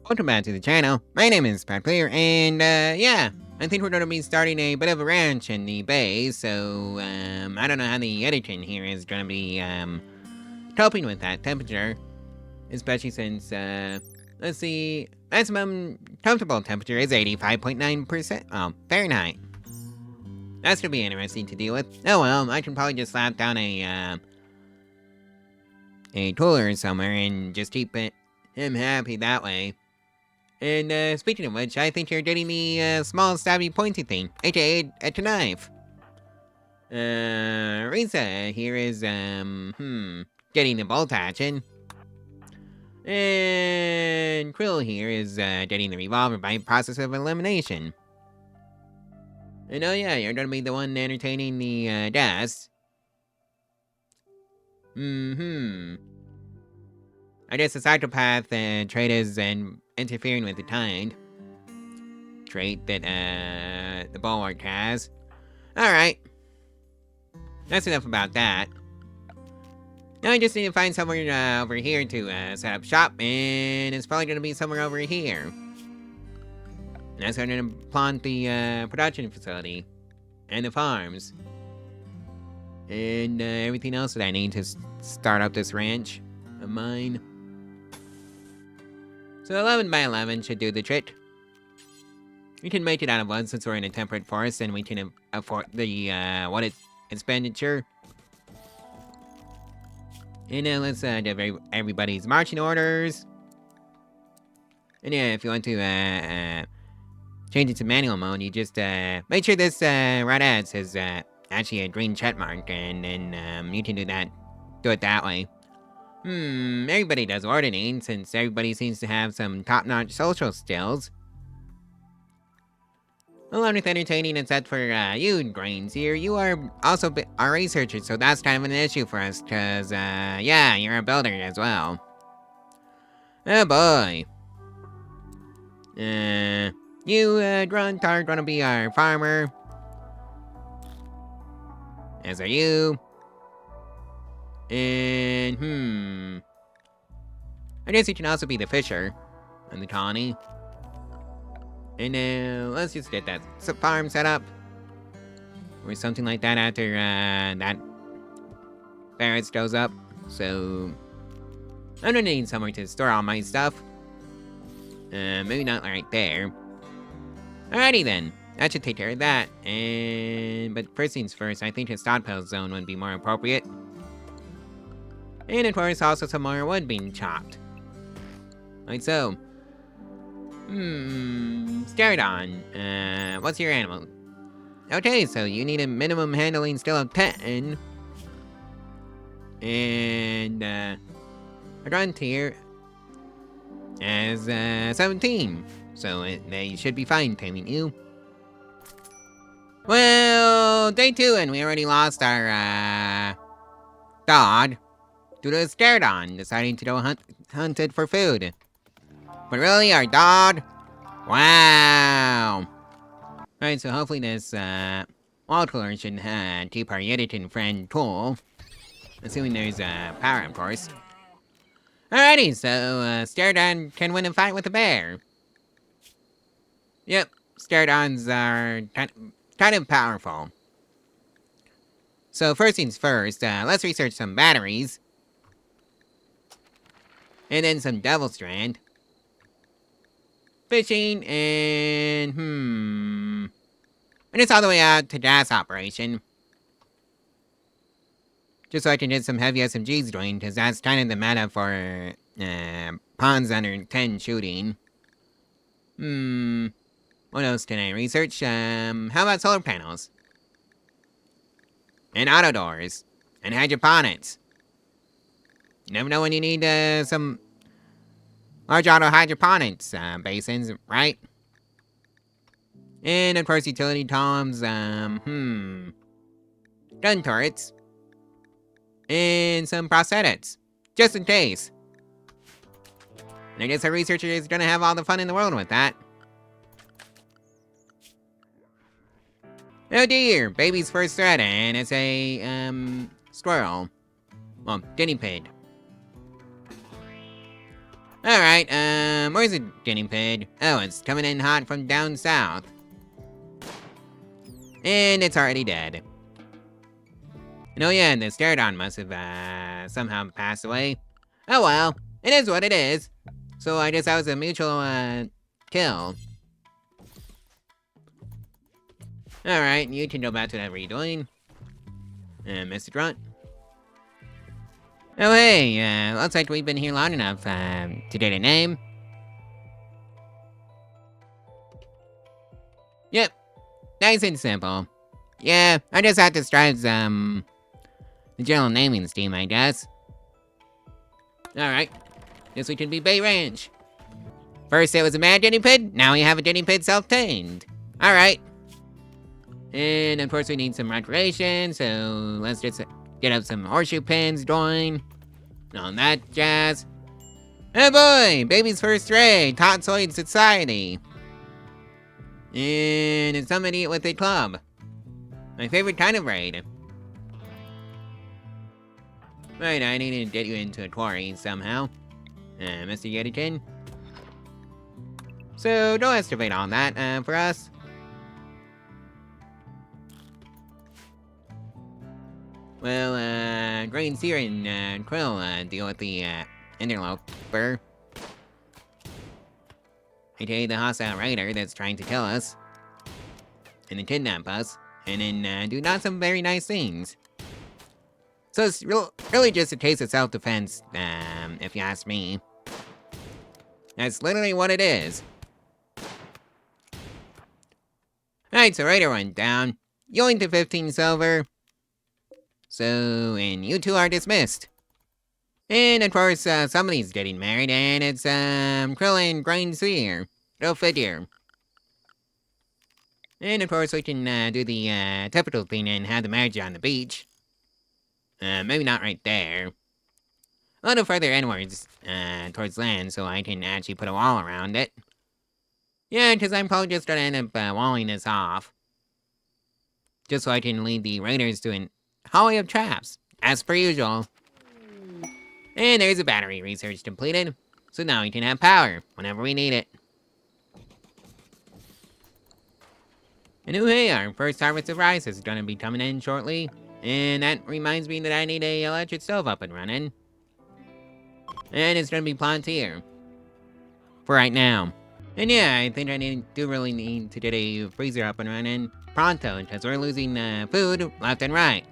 Welcome back to the channel. My name is Pravculear, and yeah, I think we're gonna be starting a bit of a ranch in the bay, so I don't know how the editing here is gonna be coping with that temperature, especially since let's see, maximum comfortable temperature is 85.9% Fahrenheit. That's gonna be interesting to deal with. Oh well, I can probably just slap down a cooler somewhere and just keep him happy that way. And, speaking of which, I think you're getting the, small stabby pointy thing, aka a knife. Risa here is, getting the bolt action. And Krill here is, getting the revolver by process of elimination. And oh yeah, you're gonna be the one entertaining the, gas. I guess the psychopath, trait is, interfering with the tide. Trait that, the bulwark has. Alright. That's enough about that. Now I just need to find somewhere, over here to, set up shop, and it's probably gonna be somewhere over here. And that's gonna plant the, production facility. And the farms. And, everything else that I need to start up this ranch of mine. So 11 by 11 should do the trick. We can make it out of wood since we're in a temperate forest, and we can afford the, expenditure. And now let's, give everybody's marching orders. And yeah, if you want to, change it to manual mode, you just, make sure this, right ad says, actually a green check mark, and then, you can do it that way. Everybody does ordering, since everybody seems to have some top-notch social skills. Along with entertaining, except for, you, Grains here, you are also a researcher, so that's kind of an issue for us, cause, yeah, you're a builder as well. Oh boy. You, Grunt, are gonna be our farmer. As are you. And, I guess you can also be the fisher in the colony. And now, let's just get that farm set up. Or something like that after, that ferret goes up. So, I'm gonna need somewhere to store all my stuff. Maybe not right there. Alrighty then. That should take care of that. But first things first, I think a stockpile zone would be more appropriate. And of course, also some more wood being chopped. Like so. Scaradon. What's your animal? Okay, so you need a minimum handling skill of 10. And, a grunt here as, 17. So they should be fine taming you. Well, day 2 and we already lost our, dog. Due to a Scaradon deciding to go hunted for food. But really, our dog? Wow. Alright, so hopefully this, wall cooler should, keep our editing friend cool. Assuming there's, power, of course. Alrighty, so, Scaradon can win a fight with a bear. Yep, Scaradons are kind of powerful. So first things first, let's research some batteries. And then some devil strand. Fishing, and and it's all the way out to gas operation. Just so I can get some heavy SMGs going, because that's kind of the meta for, pawns under 10 shooting. What else can I research? How about solar panels? And auto doors. And hydroponics. You never know when you need, some large auto hydroponics, basins, right? And of course utility columns, gun turrets. And some prosthetics. Just in case. And I guess a researcher is gonna have all the fun in the world with that. Oh dear, baby's first threat, and it's a, squirrel. Well, guinea pig. Alright, where's the guinea pig? Oh, it's coming in hot from down south. And it's already dead. And oh yeah, the Pterodon must have, somehow passed away. Oh well, it is what it is. So I guess that was a mutual, kill. Alright, you can go back to whatever you're doing. Mr. Grunt. Oh hey, looks like we've been here long enough, to get a name. Yep, nice and simple. Yeah, I just had to strive, the general naming scheme, I guess. Alright, guess we can be Bay Ranch. First it was a mad guinea pig, now we have a guinea pig self-tamed. Alright. And of course we need some recreation, so let's just get up some horseshoe pins going. And all that jazz. Oh boy, baby's first raid, Tonsoid Society. And it's somebody with a club. My favorite kind of raid. Right, I need to get you into a quarry somehow. Mr. Gideon. So don't estimate on that, for us. Well, Grain Seer and Krill, deal with the, interloper. AKA the hostile raider that's trying to kill us. And then kidnap us. And then, do not some very nice things. So it's really just a case of self-defense, if you ask me. That's literally what it is. Alright, so Raider went down. Yoink to 15 silver. So, and you two are dismissed. And of course, somebody's getting married, and it's, Krill and Grain Seer. Go figure. And of course, we can, do the, typical thing and have the marriage on the beach. Maybe not right there. A little further inwards, towards land, so I can actually put a wall around it. Yeah, because I'm probably just gonna end up, walling this off. Just so I can lead the raiders to an hallway of traps, as per usual. And there's a battery research completed, so now we can have power whenever we need it. And oh hey, our first harvest of rice is gonna be coming in shortly. And that reminds me that I need a electric stove up and running. And it's gonna be Plantier. For right now. And yeah, I think I do really need to get a freezer up and running pronto, because we're losing food left and right.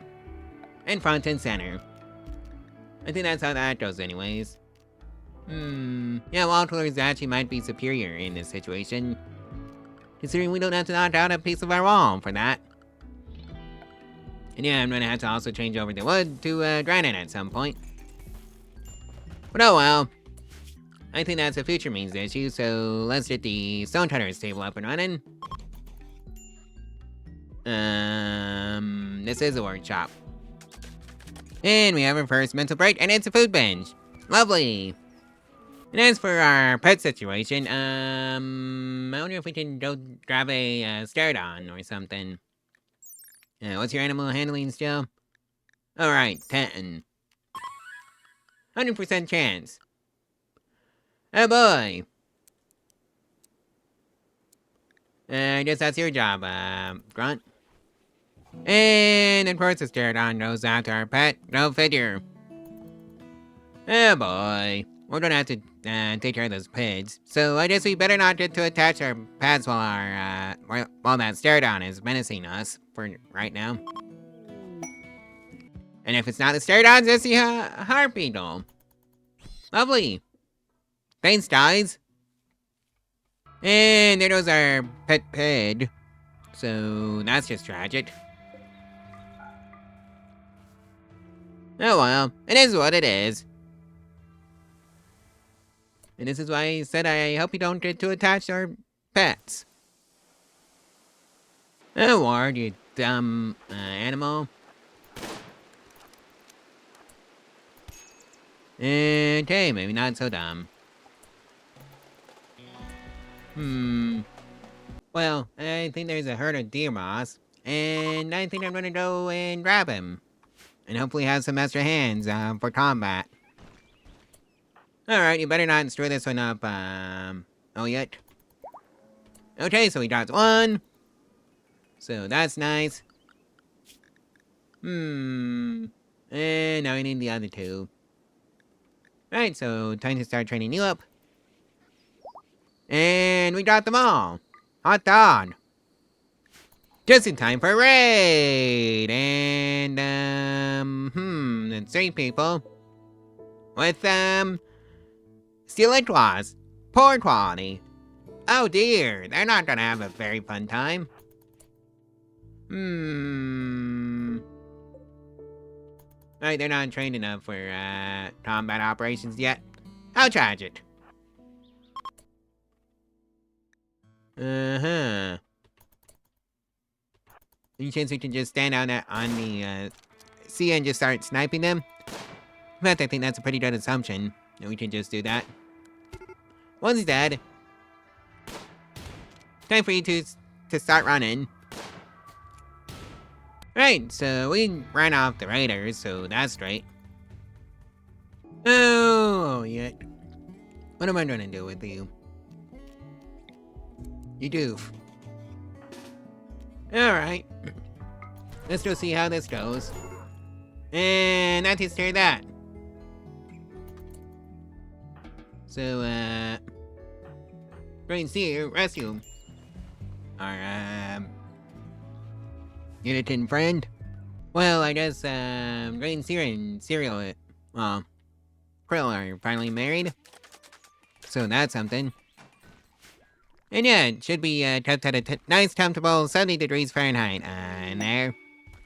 And front and center. I think that's how that goes anyways. Yeah, wall coolers actually might be superior in this situation. Considering we don't have to knock out a piece of our wall for that. And yeah, I'm gonna have to also change over the wood to granite at some point. But oh well. I think that's a future means issue, so let's get the stone cutters table up and running. This is a workshop. And we have our first mental break, and it's a food binge. Lovely. And as for our pet situation, I wonder if we can go grab a Starodon or something. What's your animal handling skill? Alright, 10. 100% chance. Oh boy. I guess that's your job, Grunt. And of course the Starodon goes after our pet. Go figure. Oh boy. We're gonna have to take care of those pigs. So I guess we better not get to attach our pads while while that Starodon is menacing us for right now. And if it's not the Starodons, it's the Heart Beetle. Lovely. Thanks, guys. And there goes our pet pig. So that's just tragic. Oh well, it is what it is. And this is why I said I hope you don't get too attached to our pets. Oh, Ward, you dumb animal. Okay, maybe not so dumb. Well, I think there's a herd of deer moss, and I think I'm gonna go and grab him. And hopefully have some extra hands for combat. Alright, you better not screw this one up, oh yet. Okay, so we dropped one. So that's nice. And now we need the other two. Right, so time to start training you up. And we got them all. Hot dog. Just in time for a raid. And, it's 3 people. With, steel claws. Poor quality. Oh dear, they're not gonna have a very fun time. Right, they're not trained enough for, combat operations yet. How tragic. Uh-huh. Any chance we can just stand out on the, sea and just start sniping them? In fact, I think that's a pretty good assumption. That we can just do that. One's dead. Time for you to start running. Right, so we ran off the raiders, so that's great. Oh, yeah. What am I gonna do with you? You doof. Alright. Let's go see how this goes. And that takes care of that. So, Brain Seer, rescue. Our, Gideon friend? Well, I guess, Brain Seer and Serial, well, Krill are finally married. So that's something. And yeah, it should be, kept at a nice, comfortable 70 degrees Fahrenheit, in there.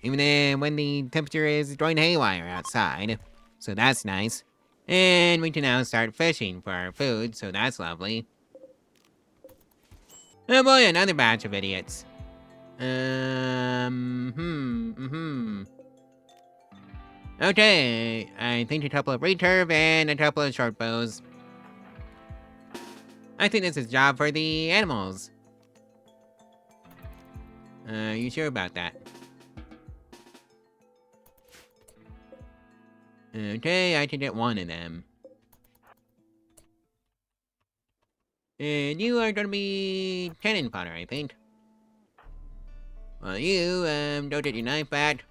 Even when the temperature is going haywire outside. So that's nice. And we can now start fishing for our food, so that's lovely. Oh boy, another batch of idiots. Okay, I think a couple of returb and a couple of short bows. I think this is a job for the animals. You sure about that? Okay, I can get one of them. And you are gonna be cannon fodder, I think. Well, you, don't get your knife back.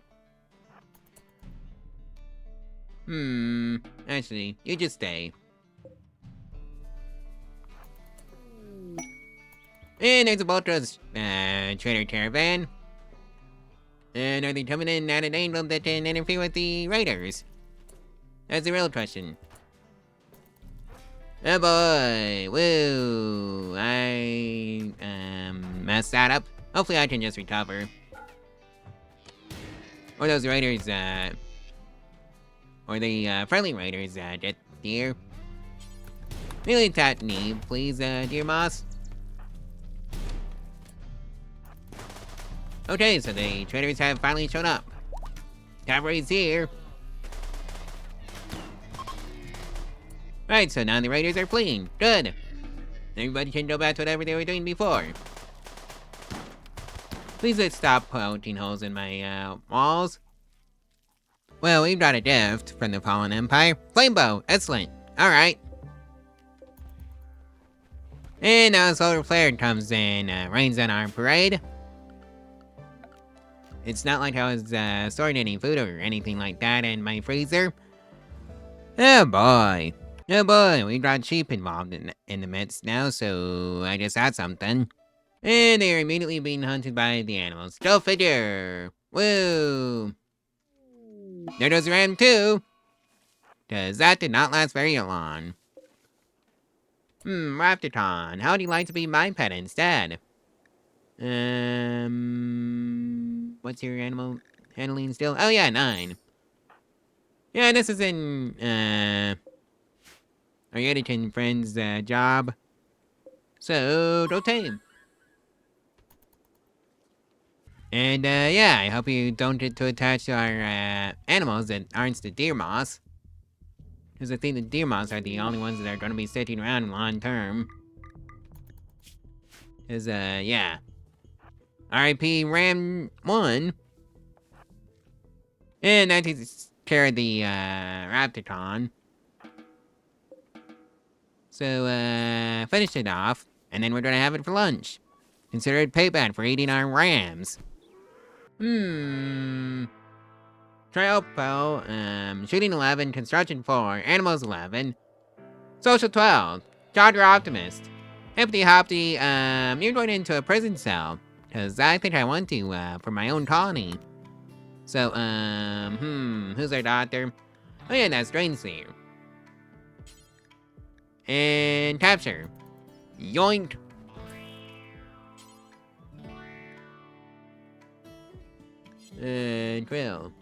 Actually, you just stay. And there's a Boltra's, trader caravan. And are they coming in at an angle that can interfere with the raiders? That's the real question. Oh boy, woo, I, messed that up. Hopefully I can just recover. Or those raiders, or the, friendly raiders, get here. Really tap me, please, dear Moss. Okay, so the traders have finally shown up. Cavalry's here. Right, so now the raiders are fleeing. Good. Everybody can go back to whatever they were doing before. Please let's stop poking holes in my, walls. Well, we've got a gift from the Fallen Empire. Flamebow, excellent. Alright. And now Solar Flare comes and, rains on our parade. It's not like I was, storing any food or anything like that in my freezer. Oh boy. Oh boy, we got sheep involved in the midst now, so I guess that's something. And they are immediately being hunted by the animals. Go figure! Woo! There goes the ram too! Cause that did not last very long. Raptorton, how would you like to be my pet instead? What's your animal handling still? Oh yeah, 9. Yeah, this is in, our Gideon friend's, job. So, go tame. And, yeah, I hope you don't get too attached to our, animals that aren't the deer moss. Because I think the deer moss are the only ones that are going to be sticking around long term. Because, yeah. R.I.P. Ram 1. And that takes care of the, Raptorton. So, finish it off, and then we're gonna have it for lunch. Consider it payback for eating our rams. Triopo, shooting 11, construction 4, animals 11, social 12, Charger Optimist. Hippity Hoppity, you're going into a prison cell, because I think I want to, for my own colony. So, who's our doctor? Oh yeah, that's Drainseer. And capture. Yoink. Drill.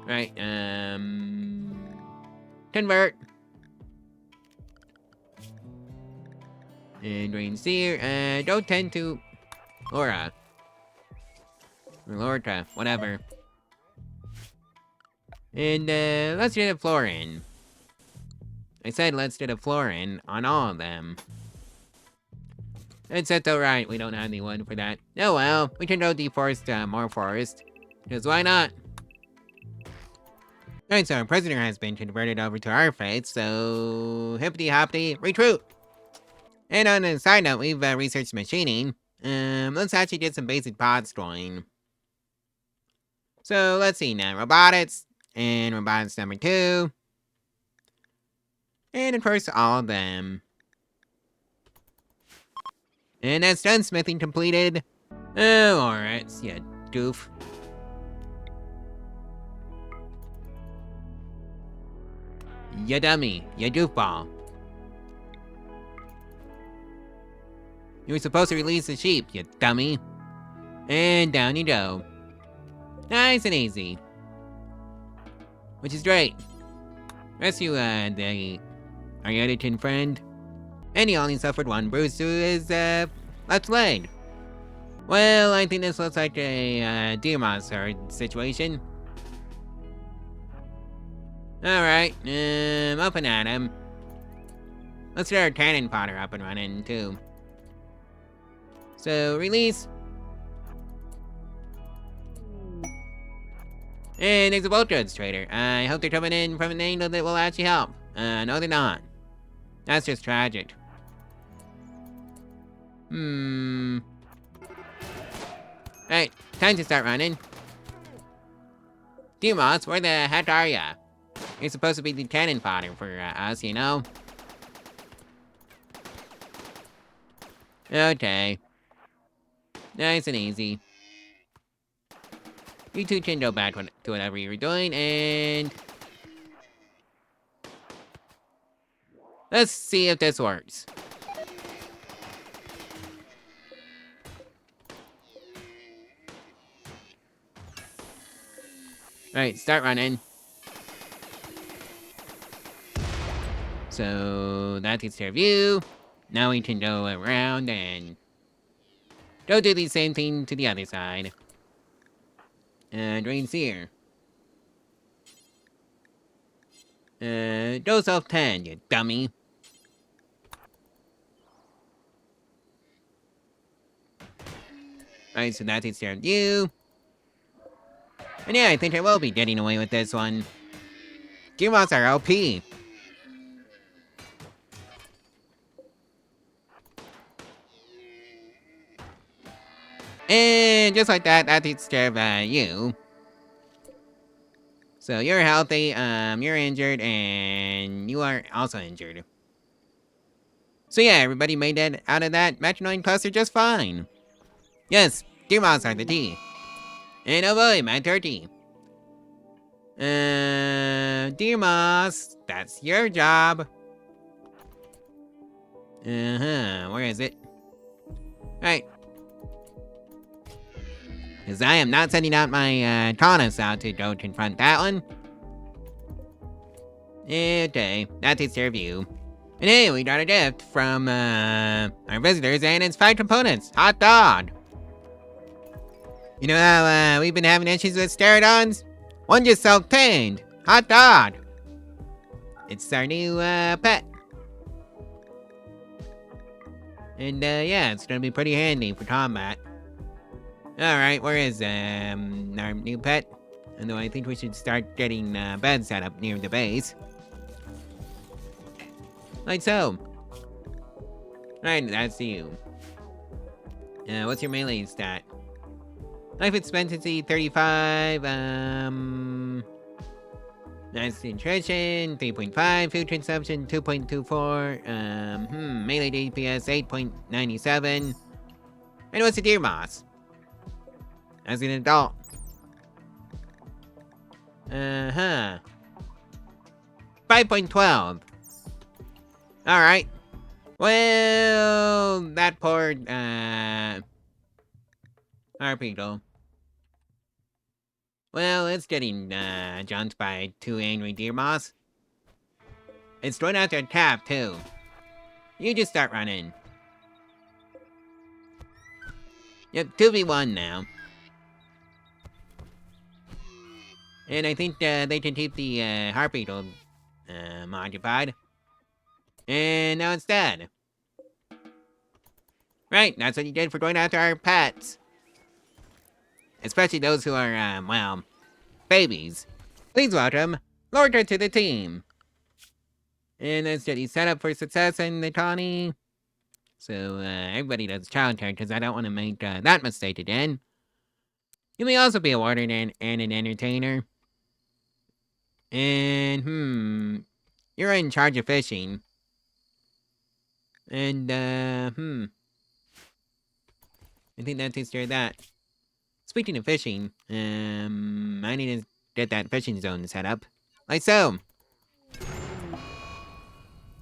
Right, convert. And Drainseer, don't tend to Laura. Or Lorca, whatever. And, let's get a Florin. I said let's get a Florin on all of them. That's alright, we don't have anyone for that. Oh well, we can go deforest more forest. Because why not? Alright, so our prisoner has been converted over to our faith, so hippity hoppity, recruit! And on a side note, we've researched machining. Let's actually get some basic pods going. So let's see now, robotics, and robotics number 2. And of course, all of them. And that's done, smithing completed. Oh, alright, yeah, goof. Ya dummy, ya goofball. You were supposed to release the sheep, you dummy. And down you go. Nice and easy. Which is great. Rescue, our Editon friend. And he only suffered 1 bruise to his, left leg. Well, I think this looks like a, deer monster situation. Alright, up and at him. Let's get our cannon fodder up and running, too. So, release. And there's a bolt goods trader. I hope they're coming in from an angle that will actually help. No they're not. That's just tragic. Right, time to start running. Demos, where the heck are ya? You're supposed to be the cannon fodder for us, you know? Okay. Nice and easy. You two can go back to whatever you were doing, and... let's see if this works. Alright, start running. So, that takes care of you. Now we can go around and... go do the same thing to the other side. Drain's here. Dose off 10, you dummy. Alright, so that takes care of you. And yeah, I think I will be getting away with this one. Gearbox are OP. And just like that, that takes care of you. So you're healthy, you're injured, and you are also injured. So yeah, everybody made it out of that Metronoid cluster just fine. Yes, Gearbox are the T. And oh boy, my turkey. Dear Moss, that's your job. Where is it? Right. Because I am not sending out my, Taunus out to go confront that one. Okay, that takes care of you. And hey, we got a gift from, our visitors, and it's 5 components. Hot dog! You know how, we've been having issues with pterodons? One just self-tamed. Hot dog! It's our new, pet. And, yeah, it's gonna be pretty handy for combat. Alright, where is, our new pet? Although I think we should start getting, beds set up near the base. Like so. Right, that's you. What's your melee stat? Life expectancy 35, that's nutrition 3.5, food consumption 2.24, melee DPS 8.97. And what's a deer moss? As an adult. 5.12. Alright. Well, that poor, harpy. Well, it's getting, jumped by 2 angry deer moss. It's throwing out their cap, too. You just start running. Yep, 2v1 now. And I think, they can keep the, harpy occupied. And now it's dead. Right, that's what you did for going after our pets. Especially those who are, well, babies. Please welcome Lorca to the team. And that's getting set up for success in the colony. So, everybody does child care because I don't want to make that mistake again. You may also be awarded and an entertainer. And, you're in charge of fishing. And, I think that takes care of that. Speaking of fishing, I need to get that fishing zone set up. Like so.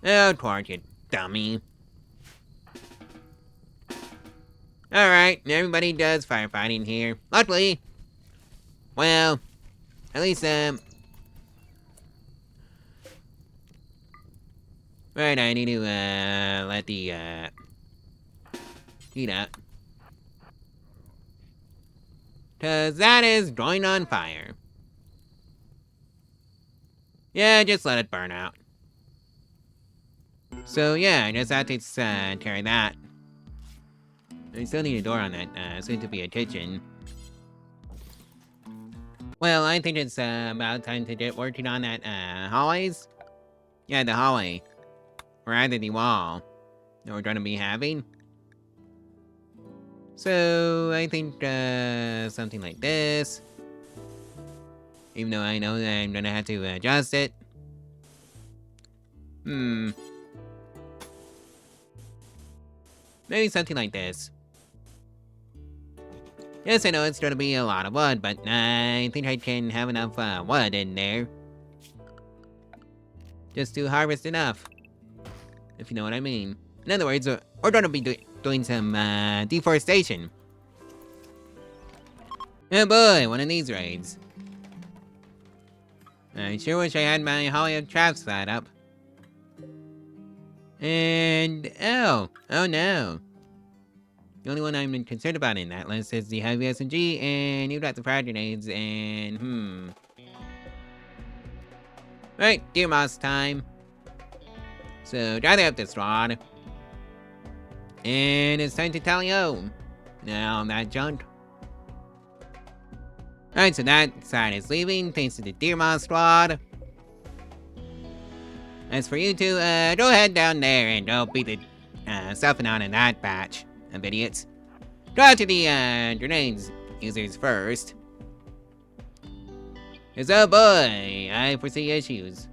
Oh, Quarry, you dummy. Alright, everybody does firefighting here. Luckily. Well, at least, right, I need to, let the, heat up. Cause that is going on fire. Yeah, just let it burn out. So yeah, I just have to, carry that. I still need a door on that, soon to be a kitchen. Well, I think it's, about time to get working on that, hallways? Yeah, the hallway. Or either the wall that we're gonna be having. So, I think, something like this. Even though I know that I'm gonna have to adjust it. Maybe something like this. Yes, I know it's gonna be a lot of wood, but I think I can have enough, wood in there. Just to harvest enough. If you know what I mean. In other words, we're gonna be doing some, deforestation. Oh boy, one of these raids. I sure wish I had my holly of traps set up. And, oh no. The only one I'm concerned about in that list is the heavy SMG, and you've got the frag grenades, and, Right, deer moss time. So, gather up this rod. And it's time to tally-o. Now, that junk. Alright, so that side is leaving, thanks to the deer moss squad. As for you two, go ahead down there and don't beat the, stuffing out in that batch of idiots. Go out to the, grenades users first. Cause oh boy, I foresee issues.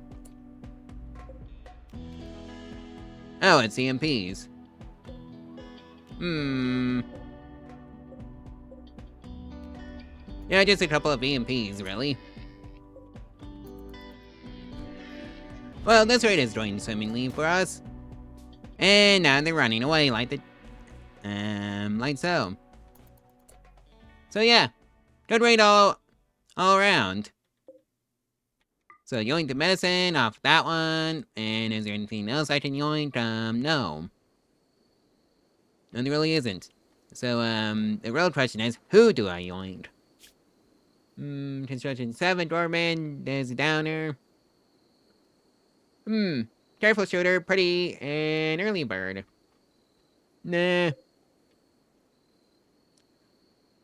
Oh, it's EMPs. Yeah, just a couple of EMPs, really. Well, this raid is going swimmingly for us. And now they're running away like the... like so. So yeah, good raid all around. So yoink the medicine off that one. And is there anything else I can yoink? No. No, there really isn't. So, the real question is, who do I yoink? Construction 7, doorman, there's a downer. Careful shooter, pretty, and early bird. Nah.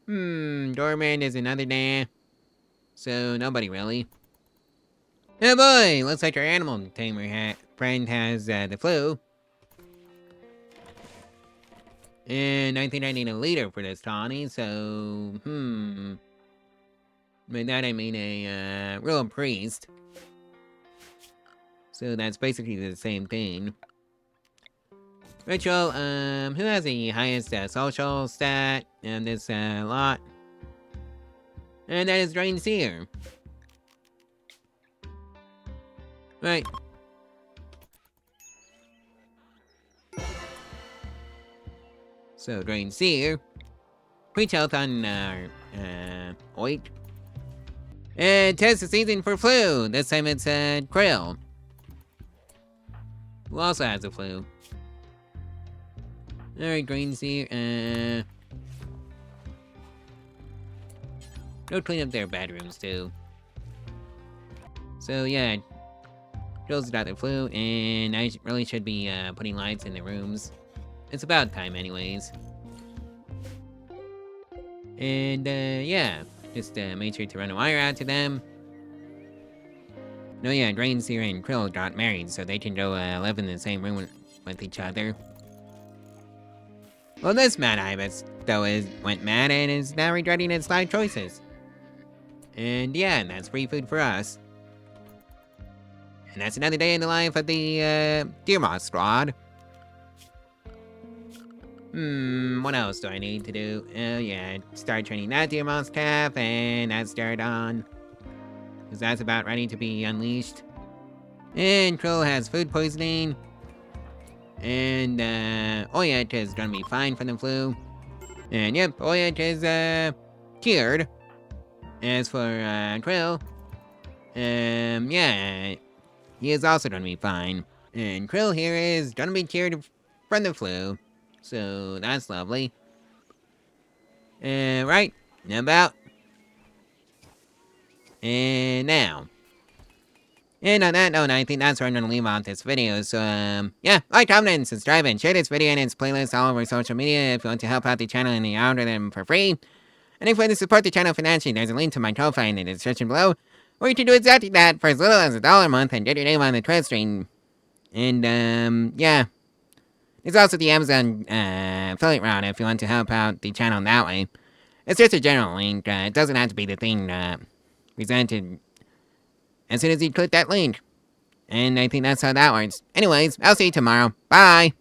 Doorman is another nah. So, nobody really. Oh boy, looks like our animal tamer friend has the flu. And I think I need a leader for this colony, so, By that I mean a real priest. So that's basically the same thing. Ritual, who has the highest social stat in this lot? And that is Drain Seer. Right. So Drain Seer. Quick health on Oit. And test the season for flu. This time it's Krill, who also has the flu. Alright, Drain Seer, go clean up their bedrooms too. So yeah, Jill's got the flu, and I really should be putting lights in the rooms. It's about time anyways. And yeah, just make sure to run a wire out to them. No, yeah, Drain Seer and Krill got married, so they can go live in the same room with each other. Well, this Mad Ibis, though, went mad and is now regretting its life choices. And yeah, that's free food for us. And that's another day in the life of the Deer Moss squad. What else do I need to do? Yeah, start training that Deer Moss calf, and that's Jaredon. Because that's about ready to be unleashed. And Krill has food poisoning. And, Oyet is gonna be fine from the flu. And yep, Oyet is, cured. As for, Krill, yeah, he is also gonna be fine. And Krill here is gonna be cured from the flu. So, that's lovely. Right, about. And now. And on that note, I think that's where I'm gonna leave off this video. So, yeah, like, comment, and subscribe, and share this video and its playlist all over social media if you want to help out the channel and the algorithm for free. And if you want to support the channel financially, there's a link to my Ko-Fi in the description below, where you can do exactly that for as little as $1 a month and get your name on the Twitch stream. And, yeah. There's also the Amazon, affiliate route if you want to help out the channel that way. It's just a general link, it doesn't have to be the thing, presented as soon as you click that link. And I think that's how that works. Anyways, I'll see you tomorrow. Bye!